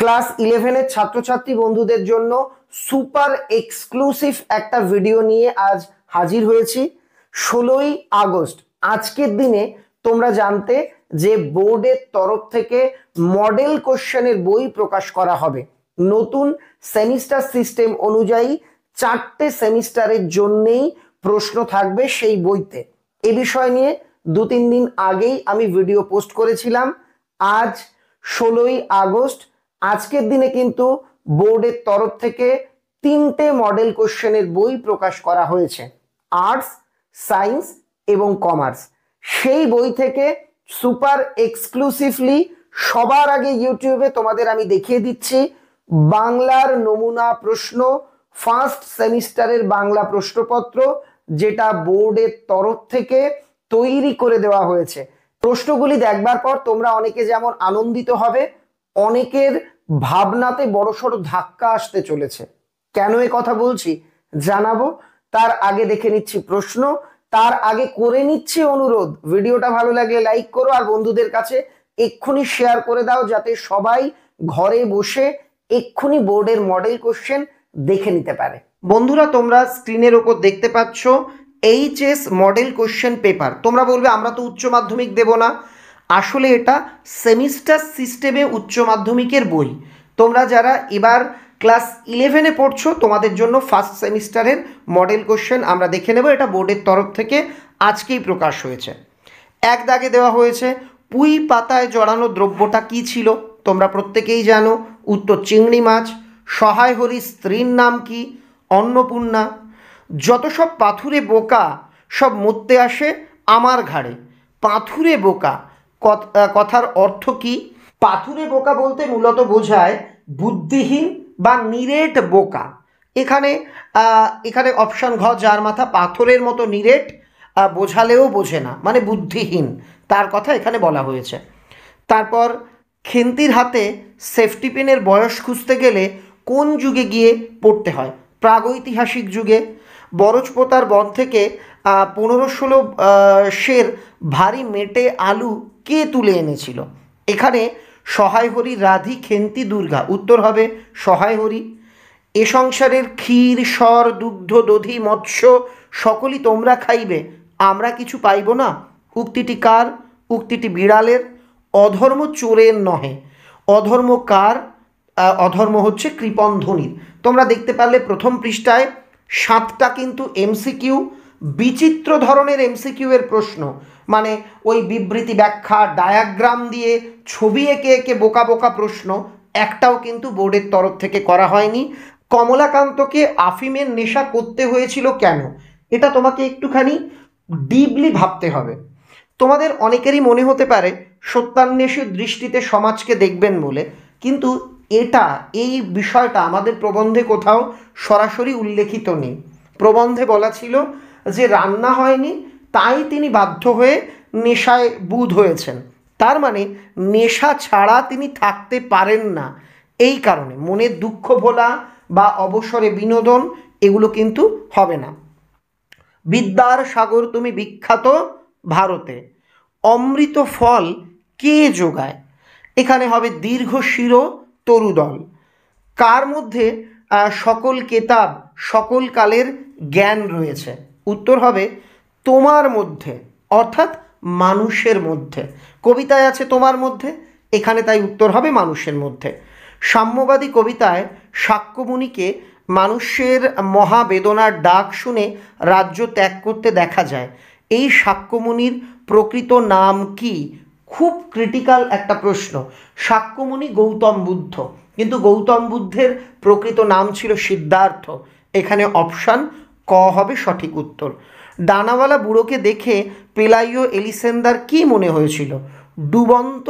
Class 11 এর ছাত্রছাত্রী বন্ধুদের জন্য সুপার এক্সক্লুসিভ একটা ভিডিও নিয়ে আজ হাজির হয়েছি। 16ই আগস্ট আজকের দিনে তোমরা জানতে যে বোর্ডের তরফ থেকে মডেল কোশ্চেনের বই প্রকাশ করা হবে। নতুন সেমিস্টার সিস্টেম অনুযায়ী 4টে সেমিস্টারের জন্যই প্রশ্ন থাকবে সেই বইতে। এ বিষয় নিয়ে 2-3 দিন আগেই আমি ভিডিও পোস্ট করেছিলাম। আজ 16ই আগস্ট আজকের দিনে কিন্তু বোর্ডের তরফ থেকে 3টে মডেল কোশ্চেনের বই প্রকাশ করা হয়েছে, আর্টস, সায়েন্স এবং কমার্স। সেই বই থেকে সুপার এক্সক্লুসিভলি সবার আগে ইউটিউবে তোমাদের আমি দেখিয়ে দিচ্ছি বাংলার নমুনা প্রশ্ন, ফার্স্ট সেমিস্টারের বাংলা প্রশ্নপত্র, যেটা বোর্ডের তরফ থেকে তৈরি করে দেওয়া হয়েছে। প্রশ্নগুলি দেখবার পর তোমরা অনেকে যেমন আনন্দিত হবে, অনেকের ভাবনাতে বড়সড় ধাক্কা আসতে চলেছে। কেন এ কথা বলছি জানাবো, তার আগে দেখে নিচ্ছি প্রশ্ন। তার আগে করে নিচ্ছি অনুরোধ, ভিডিওটা ভালো লাগলে লাইক করো আর বন্ধুদের কাছে এক্ষুনি শেয়ার করে দাও, যাতে সবাই ঘরে বসে এক্ষুনি বোর্ডের মডেল কোশ্চেন দেখে নিতে পারে। বন্ধুরা, তোমরা স্ক্রিনের ওপর দেখতে পাচ্ছ এইচএস মডেল কোশ্চেন পেপার। তোমরা বলবে আমরা তো উচ্চ মাধ্যমিক দেব না, আসলে এটা সেমিস্টার সিস্টেমে উচ্চ মাধ্যমিকের বই। তোমরা যারা এবার ক্লাস 11-এ পড়ছো তোমাদের জন্য ফার্স্ট সেমিস্টারের মডেল কোশ্চেন আমরা দেখে নেব। এটা বোর্ডের তরফ থেকে আজকেই প্রকাশ হয়েছে। এক দাগে দেওয়া হয়েছে পুঁই পাতায় জড়ানো দ্রব্যটা কি ছিল? তোমরা প্রত্যেকেই জানো, উত্তর চিংড়ি মাছ। সহায় হরি স্ত্রীর নাম কি? অন্নপূর্ণা। যত সব পাথুরে বোকা সব মরতে আসে আমার ঘাড়ে। পাথুরে বোকা কথার অর্থ কি? পাথুরে বোকা বলতে মূলত বোঝায় বুদ্ধিহীন বা নিরেট বোকা। এখানে অপশন ঘ, যার মাথা পাথরের মতো নিরেট, বোঝালেও বোঝে না, মানে বুদ্ধিহীন, তার কথা এখানে বলা হয়েছে। তারপর খেন্তির হাতে সেফটি পিনের বয়স খুঁজতে গেলে কোন যুগে গিয়ে পড়তে হয়? প্রাগৈতিহাসিক যুগে। বরজপোতার বন থেকে 15-16 সের ভারী মেটে আলু কে তুলে এনেছিল? এখানে সহায় হরি, রাধি, খেন্তি, দুর্গা। উত্তর হবে সহায় হরি। এ সংসারের ক্ষীর, স্বর, দুগ্ধ, দধি, মৎস্য সকলই তোমরা খাইবে, আমরা কিছু পাইব না। উক্তিটি কার? উক্তিটি বিড়ালের। অধর্ম চোরের নহে। অধর্ম কার? অধর্ম হচ্ছে কৃপণধ্বনির। তোমরা দেখতে পারলে প্রথম পৃষ্ঠায় 7টা কিন্তু এমসিকিউ, বিচিত্র ধরনের এমসিকিউ এর প্রশ্ন, মানে ওই বিবৃতি ব্যাখ্যা, ডায়াগ্রাম দিয়ে ছবি এঁকে এঁকে বোকা বোকা প্রশ্ন একটাও কিন্তু বোর্ডের তরফ থেকে করা হয়নি। কমলাকান্তকে আফিমের নেশা করতে হয়েছিল কেন? এটা তোমাকে একটুখানি ডিপলি ভাবতে হবে। তোমাদের অনেকেরই মনে হতে পারে সত্যান্বেষী দৃষ্টিতে সমাজকে দেখবেন বলে, কিন্তু এই বিষয়টা আমাদের প্রবন্ধে কোথাও সরাসরি উল্লেখিত নেই। প্রবন্ধে বলা ছিল যে রান্না হয়নি, তাই তিনি বাধ্য হয়ে নেশায় বুঁদ হয়েছেন। তার মানে নেশা ছাড়া তিনি থাকতে পারেন না। এই কারণে মনের দুঃখ ভোলা বা অবসরে বিনোদন এগুলো কিন্তু হবে না। বিদ্যার সাগর তুমি বিখ্যাত ভারতে, অমৃত ফল কে যোগায়? এখানে হবে দীর্ঘ শির তরুদল। কার মধ্যে সকল কেতাব সকল কালের জ্ঞান রয়েছে? উত্তর হবে তোমার মধ্যে, অর্থাৎ মানুষের মধ্যে। কবিতায় আছে তোমার মধ্যে, এখানে তাই উত্তর হবে মানুষের মধ্যে। সাম্যবাদী কবিতায় শাক্যমুনিকে মানুষের মহাবেদনার ডাক শুনে রাজ্য ত্যাগ করতে দেখা যায়। এই শাক্যমুনির প্রকৃত নাম কি? খুব ক্রিটিক্যাল একটা প্রশ্ন। শাক্যমুনি গৌতম বুদ্ধ, কিন্তু গৌতম বুদ্ধের প্রকৃত নাম ছিল সিদ্ধার্থ। এখানে অপশান ক হবে সঠিক উত্তর। ডানাওয়ালা বুড়োকে দেখে পেলাইও এলিসেন্দার কি মনে হয়েছিল? ডুবন্ত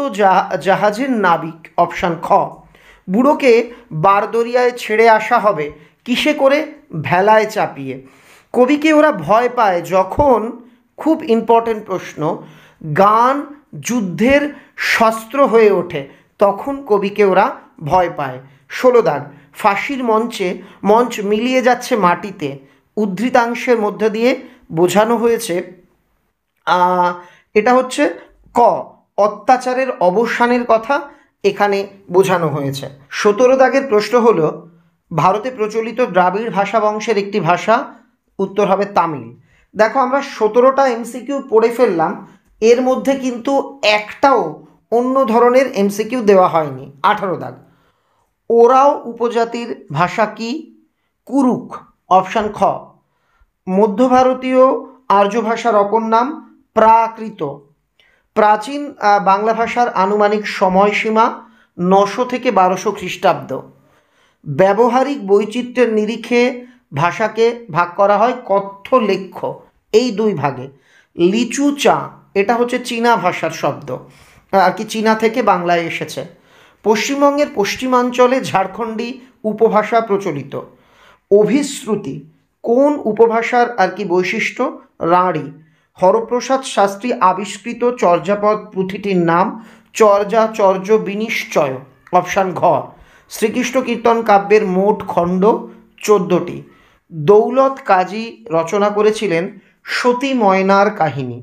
জাহাজের নাবিক। অপশান খ। বুড়োকে বারদরিয়ায় ছেড়ে আসা হবে কিসে করে? ভেলায় চাপিয়ে। কবিকে ওরা ভয় পায় যখন, খুব ইম্পর্টেন্ট প্রশ্ন, গান যুদ্ধের শস্ত্র হয়ে ওঠে, তখন কবিকে ওরা ভয় পায়। 16 দাগ, ফাঁসির মঞ্চ মিলিয়ে যাচ্ছে মাটিতে। উদ্ধৃতাংশের মধ্যে দিয়ে বোঝানো হয়েছে, এটা হচ্ছে ক, অত্যাচারের অবসানের কথা, এখানে বোঝানো হয়েছে। 17 দাগের প্রশ্ন হলো ভারতে প্রচলিত দ্রাবিড় ভাষা বংশের একটি ভাষা, উত্তর হবে তামিল। দেখো আমরা 17টা এমসিকিউ পড়ে ফেললাম, এর মধ্যে কিন্তু একটাও অন্য ধরনের এমসিকিউ দেওয়া হয়নি। 18 দাগ, ওরাও উপজাতির ভাষা কি? কুরুক, অপশান খ। মধ্য ভারতীয় আর্য ভাষার অপর নাম প্রাকৃত। প্রাচীন বাংলা ভাষার আনুমানিক সময়সীমা 900 থেকে 1200 খ্রিস্টাব্দ। ব্যবহারিক বৈচিত্র্যের নিরিখে ভাষাকে ভাগ করা হয় কথ্য লেখ্য এই দুই ভাগে। লিচু চা, এটা হচ্ছে চীনা ভাষার শব্দ, আর কি চীনা থেকে বাংলায় এসেছে। পশ্চিমবঙ্গের পশ্চিমাঞ্চলে ঝাড়খণ্ডী উপভাষা প্রচলিত। অভিশ্রুতি কোন উপভাষার আর কি বৈশিষ্ট্য? রাঢ়ী। হরপ্রসাদ শাস্ত্রী আবিষ্কৃত চর্যাপদ পুঁথিটির নাম চর্যা চর্য বিনিশ্চয়, অপশান ঘ। শ্রীকৃষ্ণ কীর্তন কাব্যের মোট খণ্ড 14টি। দৌলত কাজী রচনা করেছিলেন সতী ময়নার কাহিনী।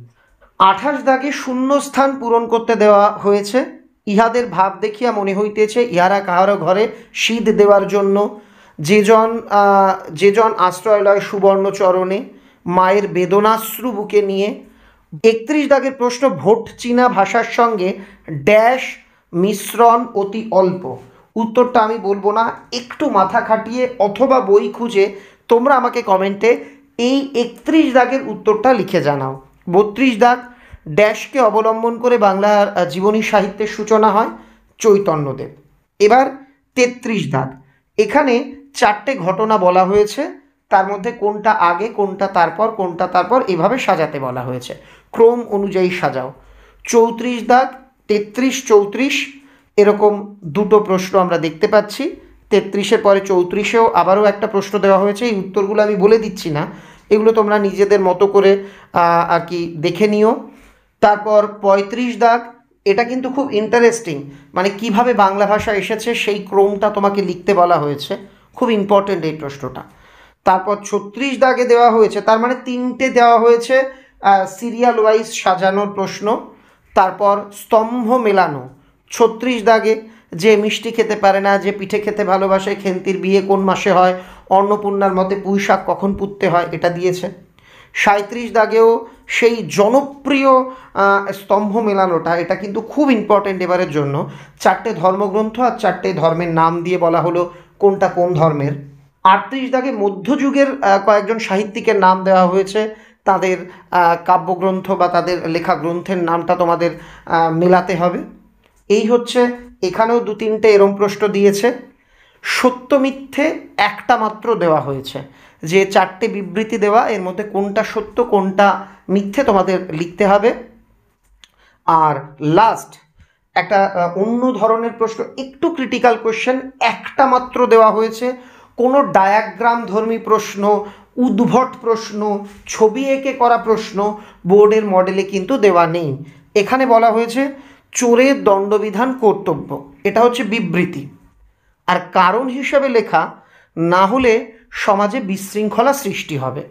28 দাগে শূন্যস্থান পূরণ করতে দেওয়া হয়েছে। ইহাদের ভাব দেখিয়া মনে হইতেছে ইহারা কাহারও ঘরে শীত দেওয়ার জন্য যেজন আশ্রয় লয় সুবর্ণ চরণে, মায়ের বেদনাশ্রু বুকে নিয়ে। 31 দাগের প্রশ্ন, ভোট চীনা ভাষার সঙ্গে ড্যাশ মিশ্রণ অতি অল্প। উত্তরটা আমি বলবো না, একটু মাথা খাটিয়ে অথবা বই খুঁজে তোমরা আমাকে কমেন্টে এই 31 দাগের উত্তরটা লিখে জানাও। 32 দাগ, ড্যাশকে অবলম্বন করে বাংলার জীবনী সাহিত্যের সূচনা হয়? চৈতন্যদেব। এবার 33 দাগ, এখানে 4টে ঘটনা বলা হয়েছে, তার মধ্যে কোনটা আগে কোনটা তারপর কোনটা তারপর এভাবে সাজাতে বলা হয়েছে, ক্রম অনুযায়ী সাজাও। 34 দাগ, 33, 34 এরকম দুটো প্রশ্ন আমরা দেখতে পাচ্ছি। 33-এর পরে 34-এও আবারও একটা প্রশ্ন দেওয়া হয়েছে। এই উত্তরগুলো আমি বলে দিচ্ছি না, এগুলো তোমরা নিজেদের মতো করে আর কি দেখে নিও। তারপর 35 দাগ, এটা কিন্তু খুব ইন্টারেস্টিং, মানে কিভাবে বাংলা ভাষা এসেছে সেই ক্রমটা তোমাকে লিখতে বলা হয়েছে, খুব ইম্পর্টেন্ট এই প্রশ্নটা। তারপর 36 দাগে দেওয়া হয়েছে, তার মানে 3টে দেওয়া হয়েছে সিরিয়াল ওয়াইজ সাজানোর প্রশ্ন। তারপর স্তম্ভ মেলানো 36 দাগে, যে মিষ্টি খেতে পারে না, যে পিঠে খেতে ভালোবাসে, খেন্তির বিয়ে কোন মাসে হয়, অন্নপূর্ণার মতে পুঁই শাক কখন পুঁততে হয়, এটা দিয়েছে। 37 দাগেও সেই জনপ্রিয় স্তম্ভ মেলানোটা, এটা কিন্তু খুব ইম্পর্টেন্ট এবারের জন্য। 4টে ধর্মগ্রন্থ আর 4টে ধর্মের নাম দিয়ে বলা হলো কোনটা কোন ধর্মের। 38 দাগে মধ্যযুগের কয়েকজন সাহিত্যিকের নাম দেওয়া হয়েছে, তাদের কাব্যগ্রন্থ বা তাদের লেখা গ্রন্থের নামটা তোমাদের মেলাতে হবে। এই হচ্ছে, এখানেও 2-3টে এরম প্রশ্ন দিয়েছে। সত্য মিথ্যে একটা মাত্র দেওয়া হয়েছে, যে 4টে বিবৃতি দেওয়া এর মধ্যে কোনটা সত্য কোনটা মিথ্যে তোমাদের লিখতে হবে। আর লাস্ট একটা অন্য ধরনের প্রশ্ন, একটু ক্রিটিক্যাল কোশ্চেন একটা মাত্র দেওয়া হয়েছে। কোনো ডায়াগ্রাম ধর্মী প্রশ্ন, উদ্ভট প্রশ্ন, ছবি এঁকে করা প্রশ্ন বোর্ডের মডেলে কিন্তু দেওয়া নেই। এখানে বলা হয়েছে চোরের দণ্ডবিধান কর্তব্য, এটা হচ্ছে বিবৃতি, আর কারণ হিসাবে লেখা না হলে সমাজে বিশৃঙ্খলা সৃষ্টি হবে।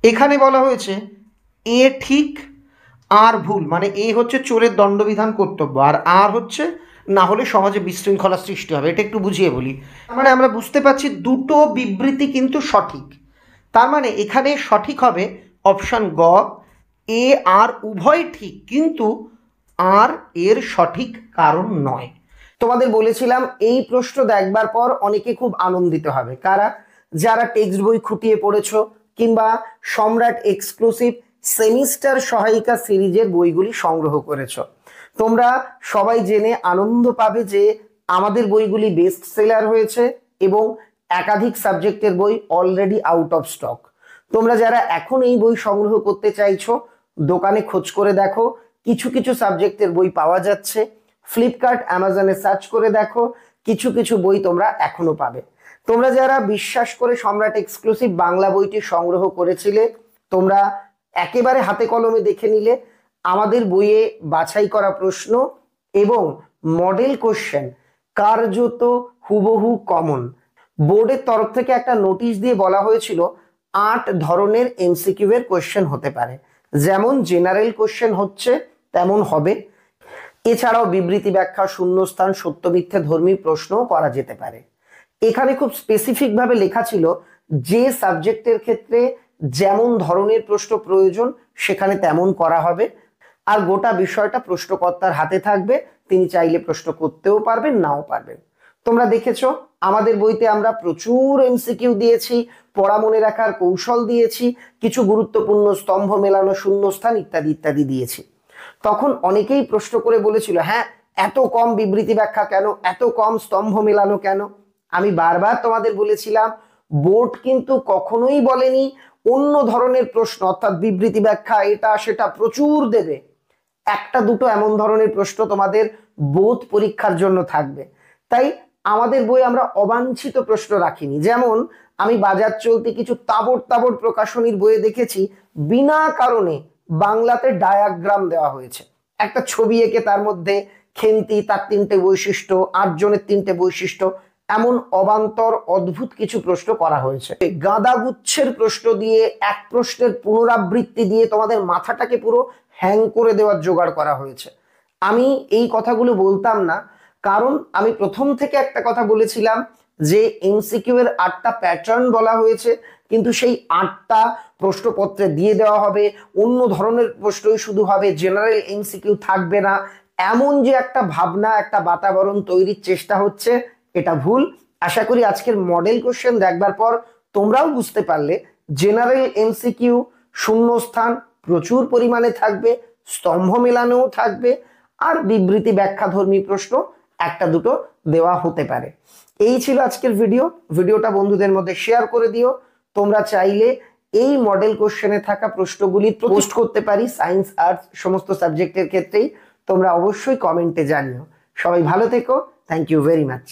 এখানে বলা হয়েছে এ ঠিক আর ভুল, মানে এ হচ্ছে চোরের দণ্ডবিধান কর্তব্য, আর হচ্ছে না হলে সমাজে বিশৃঙ্খলা সৃষ্টি হবে। এটা একটু বুঝিয়ে বলি। মানে আমরা বুঝতে পারছি দুটো বিবৃতি কিন্তু সঠিক, তার মানে এখানে সঠিক হবে অপশান গ, এ আর উভয় ঠিক, কিন্তু আর এর সঠিক কারণ নয়। তোমাদের বলেছিলাম এই প্রশ্ন দেখবার পর অনেকে খুব আনন্দিত হবে, কারা? যারা টেক্সট বই খুঁটিয়ে পড়েছো কিংবা সম্রাট এক্সক্লুসিভ সেমিস্টার সহায়িকা সিরিজের বইগুলি সংগ্রহ করেছো। তোমরা সবাই জেনে আনন্দ পাবে যে আমাদের বইগুলি বেস্ট সেলার হয়েছে এবং একাধিক সাবজেক্টের বই অলরেডি আউট অফ স্টক। তোমরা যারা এখন এই বই সংগ্রহ করতে চাইছো, দোকানে খোঁজ করে দেখো, কিছু কিছু সাবজেক্টের বই পাওয়া যাচ্ছে। ফ্লিপকার্ট, অ্যামাজনে সার্চ করে দেখো, কিছু কিছু বই তোমরা এখনো পাবে। তোমরা যারা বিশ্বাস করে সম্রাট এক্সক্লুসিভ বাংলা বইটি সংগ্রহ করেছিলে, তোমরা একেবারে হাতে কলমে দেখে নিলে আমাদের বইয়ে বাছাই করা প্রশ্ন এবং মডেল কোশ্চেন কার্যত হুবহু কমন। বোর্ডের তরফ থেকে একটা নোটিশ দিয়ে বলা হয়েছিল 8 ধরনের এমসিকিউ এর কোশ্চেন হতে পারে, যেমন জেনারেল কোশ্চেন হচ্ছে তেমন হবে, এছাড়াও বিবৃতি ব্যাখ্যা, শূন্যস্থান, সত্য মিথ্যে ধর্মী প্রশ্ন করা যেতে পারে। এখানে খুব স্পেসিফিক ভাবে লেখা ছিল যে সাবজেক্টের ক্ষেত্রে যেমন ধরনের প্রশ্ন প্রয়োজন সেখানে তেমন করা হবে, আর গোটা বিষয়টা প্রশ্নকর্তার হাতে থাকবে, তিনি চাইলে প্রশ্ন করতেও পারবেন, নাও পারবেন। তোমরা দেখেছো আমাদের বইতে আমরা প্রচুর এমসিকিউ দিয়েছি, পড়া মনে রাখার কৌশল দিয়েছি, কিছু গুরুত্বপূর্ণ স্তম্ভ মেলানো, শূন্যস্থান ইত্যাদি ইত্যাদি দিয়েছি। তখন অনেকেই প্রশ্ন করে বলেছিল, হ্যাঁ এত কম বিবৃতি ব্যাখ্যা কেন, এত কম স্তম্ভ মেলানো কেন? আমি বারবার তোমাদের বলেছিলাম বোর্ড কিন্তু কখনোই বলেনি অন্য ধরনের প্রশ্ন অর্থাৎ বিবৃতি ব্যাখ্যা এটা সেটা প্রচুর দেবে। একটা দুটো এমন ধরনের প্রশ্ন তোমাদের বোধ পরীক্ষার জন্য থাকবে। তাই আমাদের বই আমরা অবাঞ্ছিত প্রশ্ন রাখিনি। যেমন আমি বাজার চলতি কিছু তাবড় তাবড় প্রকাশনীর বইয়ে দেখেছি বিনা কারণে বাংলাতে ডায়াগ্রাম দেওয়া হয়েছে, একটা ছবি এঁকে তার মধ্যে খেন্তি, তার 3টে বৈশিষ্ট্য, 8 জনের 3টে বৈশিষ্ট্য, এমন অবান্তর অদ্ভুত কিছু প্রশ্ন করা হয়েছে। গাদাগুচ্ছের প্রশ্ন দিয়ে, এক প্রশ্নের পুনরাবৃত্তি দিয়ে তোমাদের মাথাটাকে পুরো হ্যাং করে দেওয়ার জোগাড় করা হয়েছে। আমি এই কথাগুলো বলতাম না, কারণ আমি প্রথম থেকে একটা কথা বলেছিলাম যে এমসিকিউ এর 8টা প্যাটার্ন বলা হয়েছে, কিন্তু সেই 8টা প্রশ্নপত্রে দিয়ে দেওয়া হবে, অন্য ধরনের প্রশ্নই শুধু হবে, জেনারেল এমসিকিউ থাকবে না, এমন যে একটা ভাবনা, একটা বাতাবরণ তৈরির চেষ্টা হচ্ছে, এটা ভুল। আশা করি আজকের মডেল কোশ্চেন দেখবার পর তোমরাও বুঝতে পারলে জেনারেল এমসিকিউ, শূন্যস্থান প্রচুর পরিমাণে থাকবে, স্তম্ভ মেলানোও থাকবে, আর বিবৃতি ব্যাখ্যা ধর্মী প্রশ্ন একটা দুটো দেওয়া হতে পারে। এই ছিল আজকের ভিডিওটা বন্ধুদের মধ্যে শেয়ার করে দিও। তোমরা চাইলে এই মডেল কোশ্চেনে থাকা প্রশ্নগুলি পোস্ট করতে পারি, সায়েন্স আর্টস সমস্ত সাবজেক্টের ক্ষেত্রেই। তোমরা অবশ্যই কমেন্টে জানিও। সবাই ভালো থেকো, থ্যাংক ইউ ভেরি মাচ।